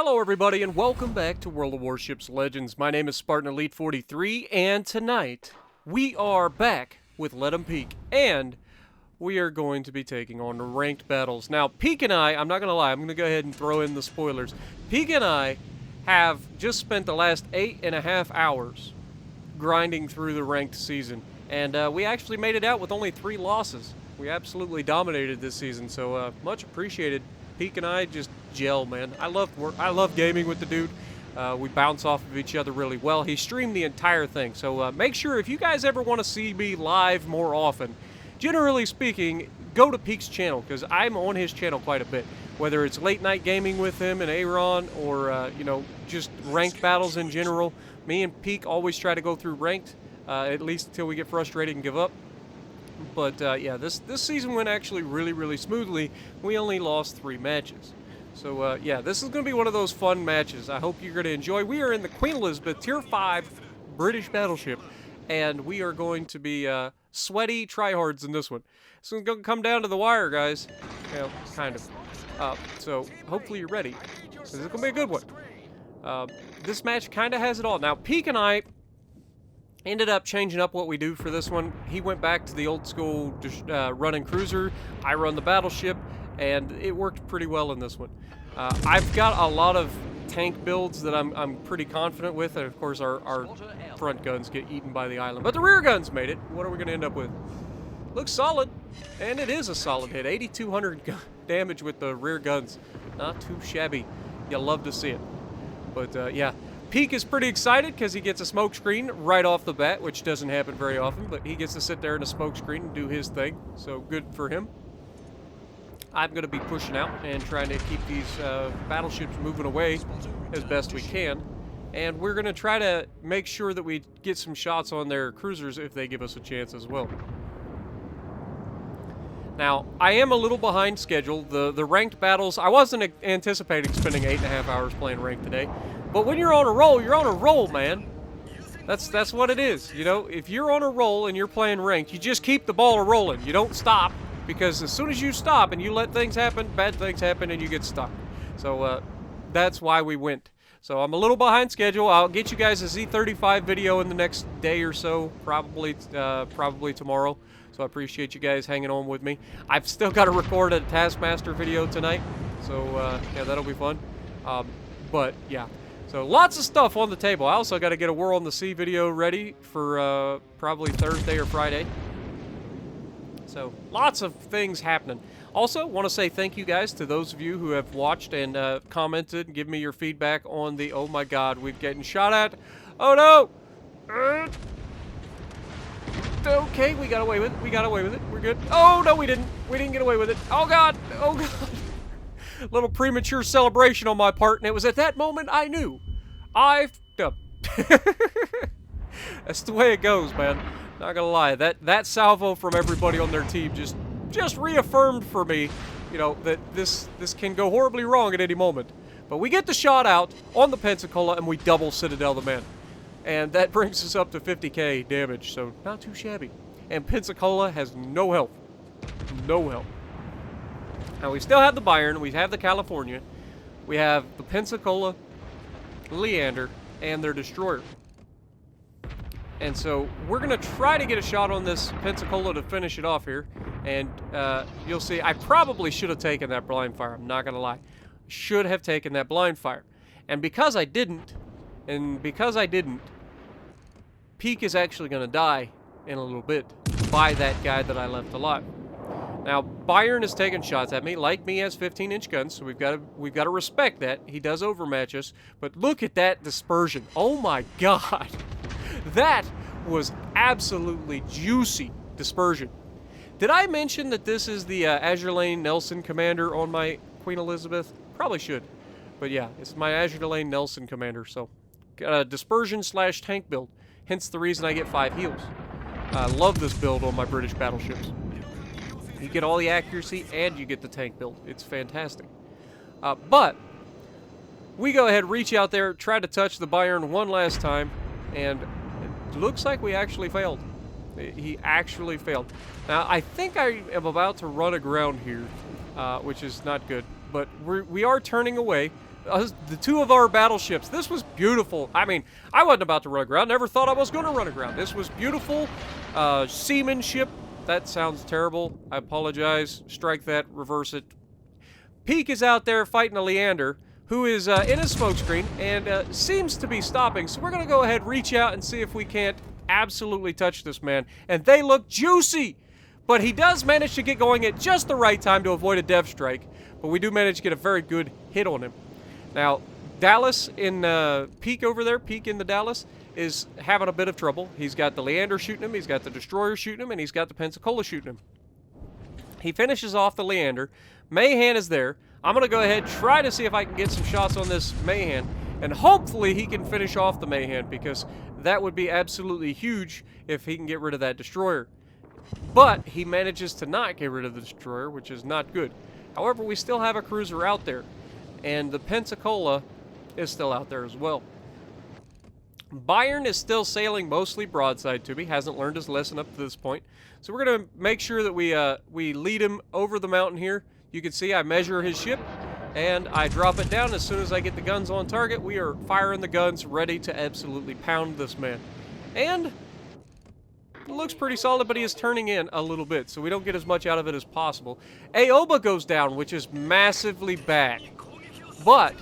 Hello everybody and welcome back to World of Warships Legends. My name is Spartan Elite 43 and tonight we are back with Let 'em Peek and we are going to be taking on ranked battles. Now Peek and I'm not going to lie, I'm going to go ahead and throw in the spoilers. Peek and I have just spent the last 8.5 hours grinding through the ranked season and we actually made it out with only 3 losses. We absolutely dominated this season, so much appreciated. Peek and I just gel, man. I love gaming with the dude. We bounce off of each other really well. He streamed the entire thing, so make sure if you guys ever want to see me live more often, generally speaking, go to Peek's channel, because I'm on his channel quite a bit. Whether it's late night gaming with him and Aaron, or you know, just ranked battles in general. Me and Peek always try to go through ranked, at least until we get frustrated and give up. But yeah, this season went actually really smoothly. We only lost 3 matches. So yeah, this is going to be one of those fun matches. I hope you're going to enjoy. We are in the Queen Elizabeth Tier 5 British battleship, and we are going to be sweaty tryhards in this one. So it's going to come down to the wire, guys. Yeah, kind of. So hopefully you're ready. This is going to be a good one. This match kind of has it all. Now, Peek and I ended up changing up what we do for this one. He went back to the old school running cruiser. I run the battleship, and it worked pretty well in this one. I've got a lot of tank builds that I'm pretty confident with, and of course our front guns get eaten by the island. But the rear guns made it. What are we going to end up with? Looks solid, and it is a solid hit. 8,200 damage with the rear guns. Not too shabby. You'll love to see it. But yeah. Peek is pretty excited because he gets a smoke screen right off the bat, which doesn't happen very often, but he gets to sit there in a smoke screen and do his thing, so good for him. I'm going to be pushing out and trying to keep these battleships moving away as best we can, and we're going to try to make sure that we get some shots on their cruisers if they give us a chance as well. Now, I am a little behind schedule. The ranked battles, I wasn't anticipating spending 8.5 hours playing ranked today. But when you're on a roll, you're on a roll, man. That's what it is. You know, if you're on a roll and you're playing ranked, you just keep the ball rolling. You don't stop, because as soon as you stop and you let things happen, bad things happen and you get stuck. So that's why we went. So I'm a little behind schedule. I'll get you guys a Z35 video in the next day or so, probably tomorrow. So I appreciate you guys hanging on with me. I've still got to record a Taskmaster video tonight, so yeah, that'll be fun. But yeah. So lots of stuff on the table. I also got to get a War on the Sea video ready for probably Thursday or Friday. So lots of things happening. Also, want to say thank you guys to those of you who have watched and commented and given me your feedback on the, oh my god, we're getting shot at. Oh no! Okay, we got away with it. We got away with it. We're good. Oh no, we didn't. We didn't get away with it. Oh god! Oh god! Little premature celebration on my part, and it was at that moment I knew I f***ed up. That's the way it goes, man. Not gonna lie, that salvo from everybody on their team just reaffirmed for me, you know, that this can go horribly wrong at any moment. But we get the shot out on the Pensacola, and we double Citadel the man, and that brings us up to 50k damage, so not too shabby. And Pensacola has no health, no health. Now, we still have the Byron, we have the California, we have the Pensacola, Leander, and their destroyer. And so, we're going to try to get a shot on this Pensacola to finish it off here. And you'll see, I probably should have taken that blind fire, I'm not going to lie. Should have taken that blind fire. And because I didn't, Peek is actually going to die in a little bit by that guy that I left alive. Now, Byron is taking shots at me. Like me, has 15-inch guns, so we've got to respect that. He does overmatch us, but look at that dispersion. Oh my god, that was absolutely juicy dispersion. Did I mention that this is the Azure Lane Nelson Commander on my Queen Elizabeth? Probably should, but yeah, it's my Azure Lane Nelson Commander. So, got a dispersion / tank build. Hence the reason I get 5 heals. I love this build on my British battleships. You get all the accuracy, and you get the tank build. It's fantastic. But we go ahead, reach out there, try to touch the Byron one last time, and it looks like we actually failed. He actually failed. Now, I think I am about to run aground here, which is not good. But we are turning away. the two of our battleships. This was beautiful. I mean, I wasn't about to run aground. Never thought I was going to run aground. This was beautiful seamanship. That sounds terrible. I apologize. Strike that. Reverse it. Peak is out there fighting a Leander, who is in a smokescreen and seems to be stopping. So we're going to go ahead, reach out, and see if we can't absolutely touch this man. And they look juicy! But he does manage to get going at just the right time to avoid a death strike. But we do manage to get a very good hit on him. Now, Dallas in Peak over there, Peak in the Dallas, is having a bit of trouble. He's got the Leander shooting him, he's got the Destroyer shooting him, and he's got the Pensacola shooting him. He finishes off the Leander. Mayhan is there. I'm going to go ahead, try to see if I can get some shots on this Mayhan, and hopefully he can finish off the Mayhan, because that would be absolutely huge if he can get rid of that Destroyer. But he manages to not get rid of the Destroyer, which is not good. However, we still have a cruiser out there, and the Pensacola is still out there as well. Byron is still sailing mostly broadside to me, hasn't learned his lesson up to this point. So we're going to make sure that we lead him over the mountain here. You can see I measure his ship, and I drop it down. As soon as I get the guns on target, we are firing the guns, ready to absolutely pound this man. And it looks pretty solid, but he is turning in a little bit, so we don't get as much out of it as possible. Aoba goes down, which is massively bad. But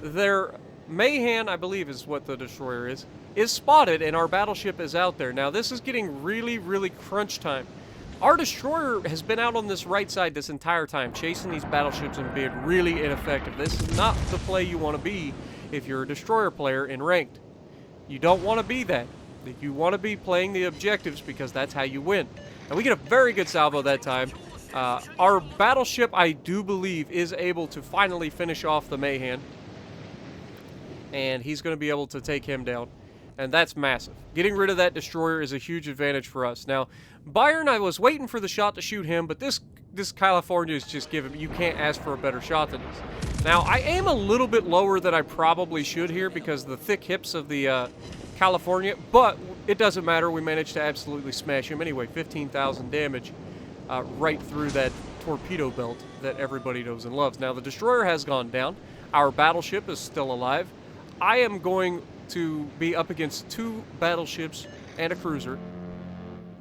their Mayhan, I believe is what the Destroyer is spotted, and our battleship is out there. Now, this is getting really, really crunch time. Our Destroyer has been out on this right side this entire time, chasing these battleships and being really ineffective. This is not the play you want to be if you're a Destroyer player in Ranked. You don't want to be that. You want to be playing the objectives, because that's how you win. And we get a very good salvo that time. Our battleship, I do believe, is able to finally finish off the Mayhan. And he's going to be able to take him down. And that's massive. Getting rid of that Destroyer is a huge advantage for us. Now, Byron, I was waiting for the shot to shoot him, but this California is just giving, you can't ask for a better shot than this. Now, I aim a little bit lower than I probably should here because of the thick hips of the California, but it doesn't matter. We managed to absolutely smash him anyway. 15,000 damage right through that torpedo belt that everybody knows and loves. Now, the Destroyer has gone down. Our battleship is still alive. I am going to be up against two battleships and a cruiser.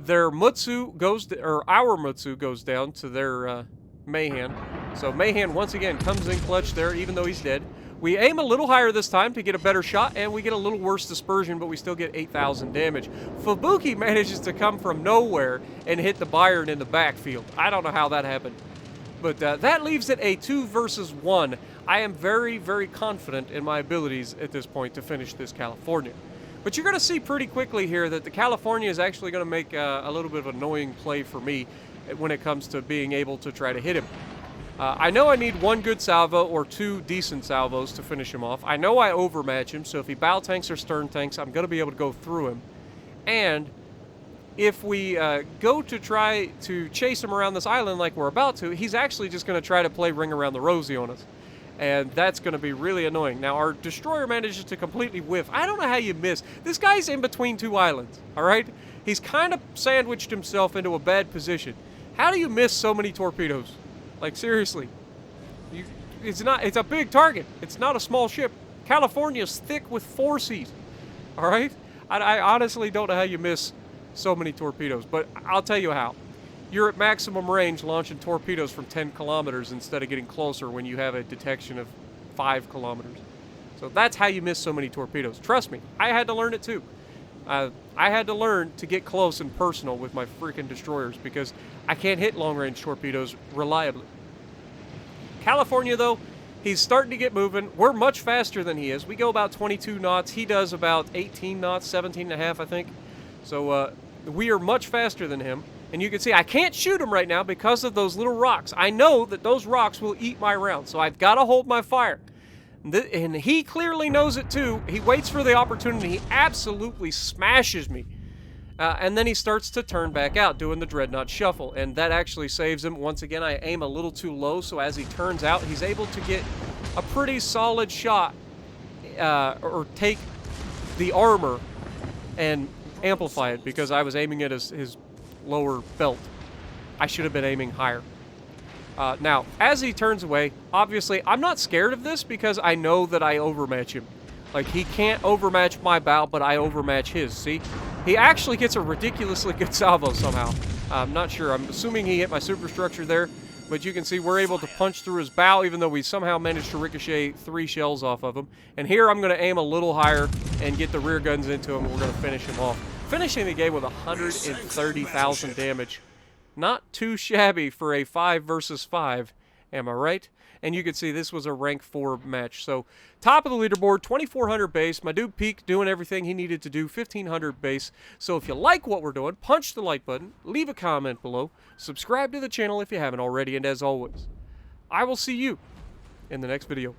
Their Mutsu goes, or our Mutsu goes down to their Mayhan. So Mayhan once again comes in clutch there, even though he's dead. We aim a little higher this time to get a better shot, and we get a little worse dispersion, but we still get 8,000 damage. Fubuki manages to come from nowhere and hit the Byron in the backfield. I don't know how that happened. But that leaves it a 2 versus 1. I am very, very confident in my abilities at this point to finish this California. But you're going to see pretty quickly here that the California is actually going to make a little bit of an annoying play for me when it comes to being able to try to hit him. I know I need 1 good salvo or 2 decent salvos to finish him off. I know I overmatch him, so if he bow tanks or stern tanks, I'm going to be able to go through him. And if we go to try to chase him around this island like we're about to, he's actually just going to try to play Ring Around the Rosie on us. And that's going to be really annoying. Now, our Destroyer manages to completely whiff. I don't know how you miss. This guy's in between 2 islands, all right? He's kind of sandwiched himself into a bad position. How do you miss so many torpedoes? Like, seriously. It's a big target. It's not a small ship. California's thick with forces, all right? I honestly don't know how you miss so many torpedoes, but I'll tell you how. You're at maximum range launching torpedoes from 10 kilometers instead of getting closer when you have a detection of 5 kilometers. So that's how you miss so many torpedoes. Trust me, I had to learn it too. I had to learn to get close and personal with my freaking destroyers because I can't hit long-range torpedoes reliably. California, though, he's starting to get moving. We're much faster than he is. We go about 22 knots. He does about 18 knots, 17 and a half, I think. So we are much faster than him. And you can see I can't shoot him right now because of those little rocks. I know that those rocks will eat my round, so I've got to hold my fire. And he clearly knows it too. He waits for the opportunity. He absolutely smashes me. And then he starts to turn back out, doing the Dreadnought Shuffle. And that actually saves him. Once again, I aim a little too low, so as he turns out, he's able to get a pretty solid shot or take the armor and amplify it because I was aiming at his lower belt. I should have been aiming higher. Now, as he turns away, obviously, I'm not scared of this because I know that I overmatch him. Like, he can't overmatch my bow, but I overmatch his, see? He actually gets a ridiculously good salvo somehow. I'm not sure. I'm assuming he hit my superstructure there, but you can see we're able to punch through his bow, even though we somehow managed to ricochet 3 shells off of him. And here I'm going to aim a little higher and get the rear guns into him, and we're going to finish him off. Finishing the game with 130,000 damage. Not too shabby for a 5 versus 5, am I right? And you can see this was a rank 4 match. So, top of the leaderboard, 2,400 base. My dude Peak doing everything he needed to do, 1,500 base. So if you like what we're doing, punch the like button, leave a comment below, subscribe to the channel if you haven't already, and as always, I will see you in the next video.